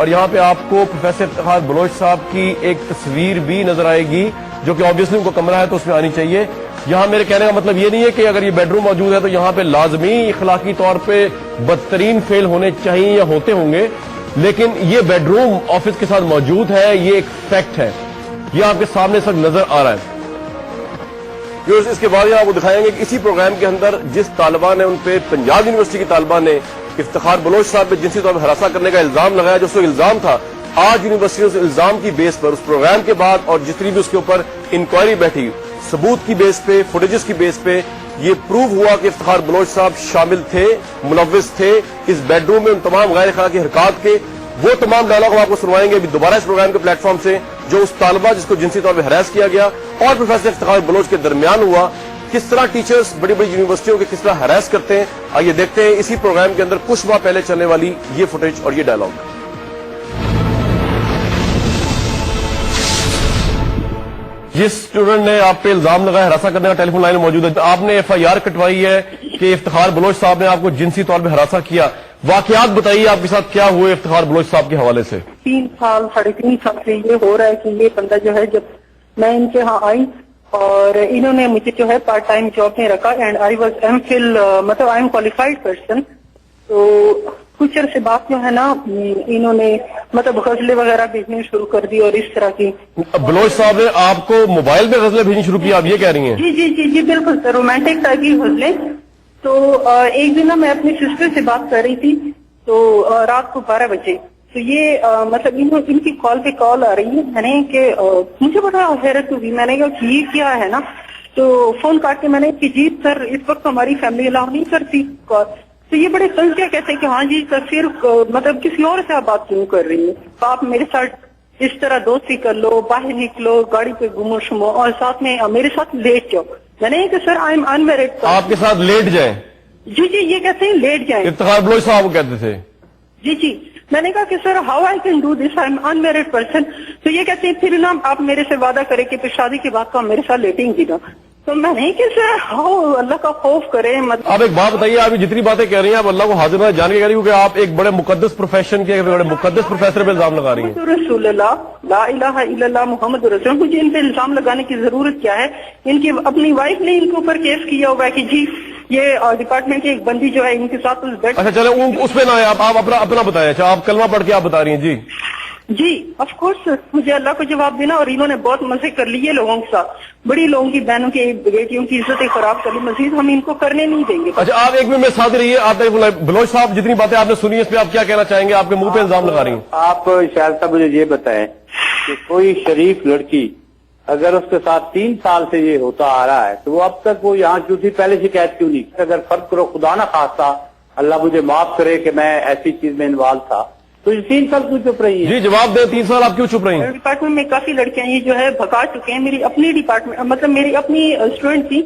اور یہاں پہ آپ کو پروفیسر افتخار بلوچ صاحب کی ایک تصویر بھی نظر آئے گی جو کہ آبویسلی ان کو کمرہ ہے تو اس میں آنی چاہیے. یہاں میرے کہنے کا مطلب یہ نہیں ہے کہ اگر یہ بیڈ روم موجود ہے تو یہاں پہ لازمی اخلاقی طور پہ بدترین فیل ہونے چاہیے یا ہوتے ہوں گے, لیکن یہ بیڈ روم آفس کے ساتھ موجود ہے, یہ ایک فیکٹ ہے, یہ آپ کے سامنے سب نظر آ رہا ہے. اس کے بعد آپ کو دکھائیں گے کہ اسی پروگرام کے اندر جس طالبہ نے ان پہ پنجاب یونیورسٹی کی طالبہ نے افتخار بلوچ صاحب پہ جنسی طور پر ہراساں کرنے کا الزام لگایا, جو اس کو الزام تھا, آج یونیورسٹی اس الزام کی بیس پر اس پروگرام کے بعد اور جتنی بھی اس کے اوپر انکوائری بیٹھی ثبوت کی بیس پہ, فوٹیجز کی بیس پہ یہ پروو ہوا کہ افتخار بلوچ صاحب شامل تھے, ملوث تھے اس بیڈ روم میں ان تمام غیر اخلاقی حرکات کے. وہ تمام ڈائلاگ ہم آپ کو سنوائیں گے ابھی دوبارہ اس پروگرام کے پلیٹ فارم سے, جو اس طالبہ جس کو جنسی طور پہ ہراس کیا گیا اور پروفیسر افتخار بلوچ کے درمیان ہوا. کس طرح ٹیچرز بڑی بڑی یونیورسٹیوں کے کس طرح ہراس کرتے ہیں, آئیے دیکھتے ہیں اسی پروگرام کے اندر کچھ ماہ پہلے چلنے والی یہ فوٹیج اور یہ ڈائلاگ. جس اسٹوڈنٹ نے آپ پہ الزام لگایا ہراساں کرنے کا ٹیلی فون لائن میں موجود ہے, آپ نے ایف آئی آر کٹوائی ہے کہ افتخار بلوچ صاحب نے آپ کو جنسی طور پہ ہراساں کیا. واقعات بتائیے آپ کے ساتھ کیا ہوئے افتخار بلوچ صاحب کے حوالے سے. 3 سال 3.5 سال سے یہ ہو رہا ہے کہ یہ بندہ جو ہے, جب میں ان کے ہاں آئی اور انہوں نے مجھے جو ہے پارٹ ٹائم جاب میں رکھا and I was M Phil مطلب آئی ایم کوالیفائڈ پرسن. تو کچھ عرصے بعد جو ہے نا انہوں نے مطلب غزلیں وغیرہ بھیجنے شروع کر دی اور اس طرح کی. بلوچ صاحب نے آپ کو موبائل پہ غزلیں بھیجنی شروع کی, آپ یہ کہہ رہی ہیں؟ جی جی جی جی بالکل سر, رومانٹک ٹائپ کی غزلیں. تو ایک دن میں اپنی سسٹر سے بات کر رہی تھی تو رات کو 12 بجے, تو یہ مطلب ان کی کال پہ کال آ رہی ہے. میں نے کہ مجھے بڑا حیرت ہوئی, میں نے کہا کہ یہ کیا ہے نا, تو فون کاٹ کے میں نے کہ جی سر اس وقت ہماری فیملی الاؤ نہیں کرتی کال. تو یہ بڑے کل کیا کہتے ہیں کہ ہاں جی سر پھر مطلب کسی اور سے آپ بات کیوں کر رہی ہیں, آپ میرے ساتھ اس طرح دوستی کر لو, باہر نکلو, گاڑی پہ گمو شمو اور ساتھ میں میرے ساتھ لیٹ جاؤ. میں نے کہ سر آئی ایم انمیرڈ. آپ کے ساتھ لیٹ جائیں؟ جی جی یہ کہتے ہیں لیٹ جائیں. افتخار بلوچ صاحب کو کہتے تھے؟ جی جی. میں نے کہا کہ sir how I can do this, I am unmarried person. تو یہ کہتے ہیں پھر نا آپ میرے سے وعدہ کریں کہ پھر شادی کے بعد تو آپ میرے ساتھ لیٹیں گی نا. تو میں نہیں کہ سر ہاؤ اللہ کا خوف کریں. آپ ایک بات بتائیے, آپ جتنی باتیں کہہ رہی ہیں آپ اللہ کو حاضر نہ جان کے کہہ رہی ہیں کہ آپ ایک بڑے مقدس پروفیشن کے بڑے مقدس پروفیسر پہ الزام لگا رہی ہیں. رسول اللہ لا الہ الا اللہ محمد رسول. مجھے ان پہ الزام لگانے کی ضرورت کیا ہے؟ ان کی اپنی وائف نے ان کے اوپر کیس کیا ہوا ہے کہ جی یہ ڈپارٹمنٹ کی ایک بندی جو ہے ان کے ساتھ اچھا چلے اس پہ نہ آئے, آپ اپنا بتائیں. اچھا آپ کلمہ پڑھ کے آپ بتا رہی ہیں. جی جی آف کورس مجھے اللہ کو جواب دینا. اور انہوں نے بہت مزے کر لیے لوگوں کے ساتھ, بڑی لوگوں کی بہنوں کی بیٹیوں کی عزتیں خراب کر لی, مزید ہم ان کو کرنے نہیں دیں گے. اچھا آپ ایک منٹ میں ساتھ رہیے. آپ بلوچ صاحب جتنی باتیں آپ نے سنی اس پہ آپ کیا کہنا چاہیں گے؟ آپ کے منہ پہ الزام لگا رہی ہیں. آپ شاید صاحب مجھے یہ بتائیں کہ کوئی شریف لڑکی اگر اس کے ساتھ 3 سال سے یہ ہوتا آ رہا ہے تو وہ اب تک وہ یہاں کیوں تھی, پہلے شکایت کیوں نہیں؟ اگر فرق کرو خدا نہ خواستہ, اللہ مجھے معاف کرے کہ میں ایسی چیز میں انوالو تھا, تو یہ 3 سال کیوں چپ رہی ہیں؟ جی جواب دیں, 3 سال آپ کیوں چپ رہی ہیں؟ ڈپارٹمنٹ میں کافی لڑکیاں یہ جو ہے بھگا چکے ہیں. میری اپنی ڈپارٹمنٹ مطلب میری اپنی اسٹوڈنٹ تھی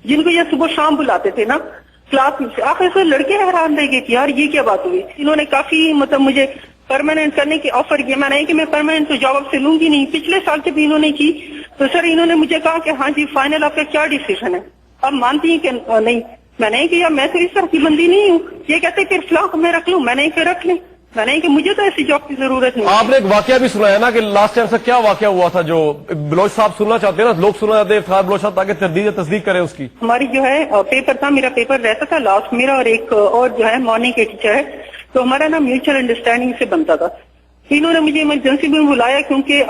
جن کو یہ صبح شام بلاتے تھے نا کلاس میں سے. آخر سے لڑکے حیران رہ گئے کہ یار یہ کیا بات ہوئی. انہوں نے کافی مطلب مجھے پرماننٹ کرنے کی آفر کیا. میں نے کہ میں پرماننٹ تو جاب سے لوں گی نہیں. پچھلے سال کے بھی انہوں نے کی تو سر انہوں نے مجھے کہا کہ ہاں جی فائنل آپ کا کیا ڈیسیژن ہے, آپ مانتی ہیں کہ نہیں. میں نے کہ یار میں تو اس طرح کی بندی نہیں ہوں. یہ کہتے پھر فلاں کو میں رکھ لوں. میں نے کہ رکھ لیں. میں نے کہ مجھے تو ایسی جاب کی ضرورت نہیں. آپ نے ایک واقعہ بھی سنا ہے نا کہ لاسٹ ٹائم سے کیا واقعہ ہوا تھا جو بلوچ صاحب سننا چاہتے ہیں نا, لوگ سننا چاہتے ہیں افتخار بلوچ صاحب تاکہ تردید تصدیق کریں اس کی. ہماری جو ہے پیپر تھا, میرا پیپر رہتا تھا لاسٹ, میرا اور ایک اور جو ہے مارننگ کے ٹیچر ہے, تو ہمارا نا میوچل انڈرسٹینڈنگ سے بنتا تھا. انہوں نے مجھے ایمرجنسی میں بلایا کیونکہ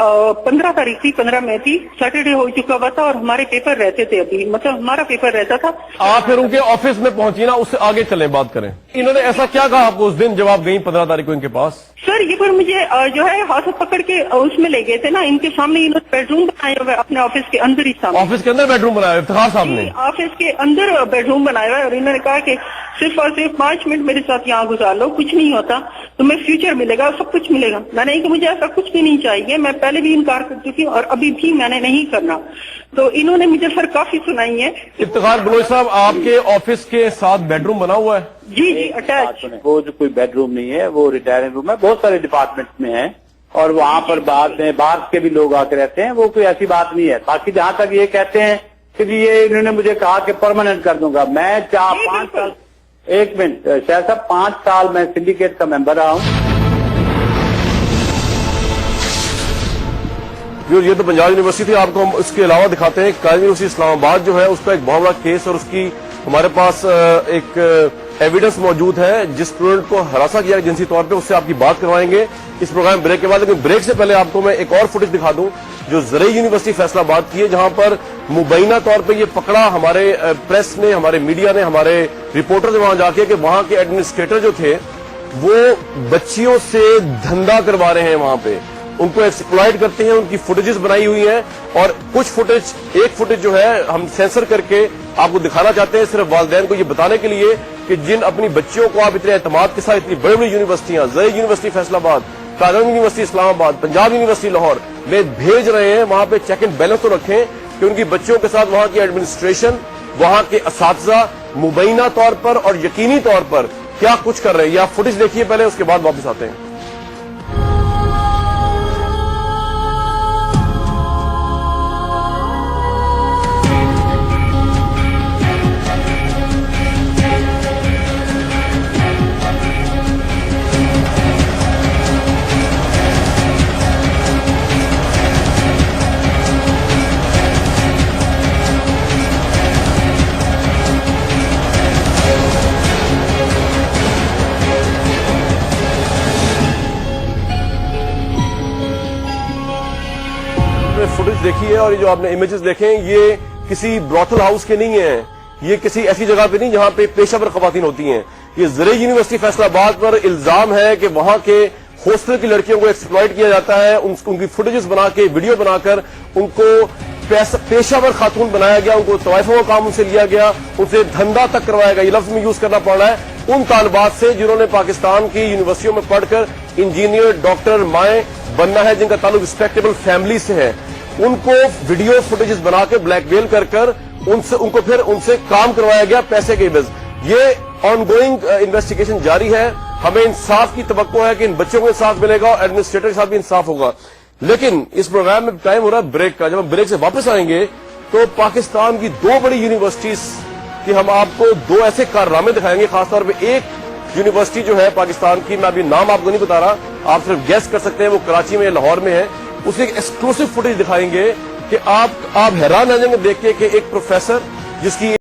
15 تاریخ تھی, 15 میں تھی, سیٹرڈے ہو چکا ہوا تھا اور ہمارے پیپر رہتے تھے ابھی, مطلب ہمارا پیپر رہتا تھا. آپ پھر ان کے آفس میں پہنچی نا, اس سے آگے چلیں بات کریں. انہوں نے ایسا کیا کہا آپ کو اس دن جب آپ گئیں 15 تاریخ کو ان کے پاس؟ سر یہ پھر مجھے جو ہے ہاتھ پکڑ کے اس میں لے گئے تھے نا, ان کے سامنے انہوں نے بیڈ روم بنایا ہوا ہے اپنے آفس کے اندر ہی. سامنے آفس کے اندر بیڈ روم بنایا افتخار صاحب نے؟ آفس کے اندر بیڈ روم بنایا ہوا ہے, اور انہوں نے کہا کہ صرف اور صرف 5 منٹ میرے ساتھ یہاں گزار لو, کچھ نہیں ہوتا, تمہیں فیوچر ملے گا, سب کچھ ملے گا. میں نے کہ مجھے ایسا کچھ بھی نہیں چاہیے, میں پہلے بھی انکار کر چکی اور ابھی بھی میں نے نہیں کرنا. تو انہوں نے مجھے سر کافی سنائی ہے. افتخار بلوچ صاحب آپ کے آفس کے ساتھ بیڈ روم بنا ہوا ہے؟ جی جی اٹیچ. وہ جو کوئی بیڈ روم نہیں ہے, وہ ریٹائرنگ روم ہے, بہت سارے ڈپارٹمنٹ میں ہیں, اور وہاں پر بعد میں باہر کے بھی لوگ آ کے رہتے ہیں, وہ کوئی ایسی بات نہیں ہے. باقی جہاں تک یہ کہتے ہیں کہ یہ انہوں نے مجھے کہا کہ پرماننٹ کر دوں گا, میں 4-5 سال, 1 منٹ شاید صاحب 5 سال میں سنڈیکیٹ کا ممبر رہا ہوں. یہ تو پنجاب یونیورسٹی تھی. آپ کو ہم اس کے علاوہ دکھاتے ہیں قائم یونیورسٹی اسلام آباد جو ہے اس کا ایک بہت بڑا کیس, اور اس کی ہمارے پاس ایک ایویڈنس موجود ہے جس اسٹوڈنٹ کو ہراساں کیا جنسی طور پہ. اس سے آپ کی بات کروائیں گے اس پروگرام بریک کے بعد. لیکن بریک سے پہلے آپ کو میں ایک اور فوٹیج دکھا دوں جو زرعی یونیورسٹی فیصل آباد کی ہے, جہاں پر مبینہ طور پہ یہ پکڑا ہمارے پریس نے, ہمارے میڈیا نے, ہمارے رپورٹر نے وہاں جا کے کہ وہاں کے ایڈمنسٹریٹر جو تھے وہ بچیوں سے دھندا کروا رہے ہیں, وہاں پہ ان کو ایکسپلائٹ کرتے ہیں. ان کی فوٹیجز بنائی ہوئی ہیں, اور کچھ فوٹیج, ایک فوٹیج جو ہے ہم سینسر کر کے آپ کو دکھانا چاہتے ہیں صرف والدین کو یہ بتانے کے لیے کہ جن اپنی بچیوں کو آپ اتنے اعتماد کے ساتھ اتنی بڑی بڑی یونیورسٹیاں زرعی یونیورسٹی فیصل آباد, قائم یونیورسٹی اسلام آباد, پنجاب یونیورسٹی لاہور میں بھیج رہے ہیں, وہاں پہ چیک اینڈ بیلنس تو رکھیں کہ ان کی بچیوں کے ساتھ وہاں کی ایڈمنسٹریشن, وہاں کے اساتذہ مبینہ طور پر اور یقینی طور پر کیا کچھ کر رہے ہیں. یہ آپ فوٹیج دیکھیے پہلے, اس کے بعد واپس آتے ہیں. فوٹیج دیکھیے اور یہ جو آپ نے امیجز دیکھیں یہ کسی براثل ہاؤس کے نہیں ہیں, یہ کسی ایسی جگہ پہ نہیں جہاں پہ پیشہ ور خواتین ہوتی ہیں. یہ زرعی یونیورسٹی فیصل آباد پر الزام ہے کہ وہاں کے ہاسٹل کی لڑکیوں کو ایکسپلائٹ کیا جاتا ہے, ان کی فوٹیجز بنا کے ویڈیو بنا کر ان کو پیشہ ور خاتون بنایا گیا, ان کو طوائفوں کا کام ان سے لیا گیا, ان سے دھندا تک کروایا گیا. یہ لفظ میں یوز کرنا پڑ رہا ہے ان طالبات سے جنہوں نے پاکستان کی یونیورسٹیوں میں پڑھ کر انجینئر, ڈاکٹر, مائیں بننا ہے, جن کا تعلق رسپیکٹیبل فیملی سے ہے. ان کو ویڈیو فوٹیجز بنا کے بلیک میل کر ان کو پھر ان سے کام کروایا گیا پیسے کے عوض. یہ آن گوئنگ انویسٹیگیشن جاری ہے. ہمیں انصاف کی توقع ہے کہ ان بچوں کو انصاف ملے گا اور ایڈمنسٹریٹر کے ساتھ بھی انصاف ہوگا. لیکن اس پروگرام میں ٹائم ہو رہا ہے بریک کا. جب ہم بریک سے واپس آئیں گے تو پاکستان کی دو بڑی یونیورسٹیز کی ہم آپ کو دو ایسے کارنامے دکھائیں گے. خاص طور پہ ایک یونیورسٹی جو ہے پاکستان کی, میں ابھی نام آپ کو نہیں بتا رہا, آپ صرف گیس کر سکتے ہیں وہ کراچی میں یا لاہور میں ہے. اس کی ایک ایکسکلوسو فوٹیج دکھائیں گے کہ آپ حیران رہ جائیں گے دیکھ کے کہ ایک پروفیسر جس کی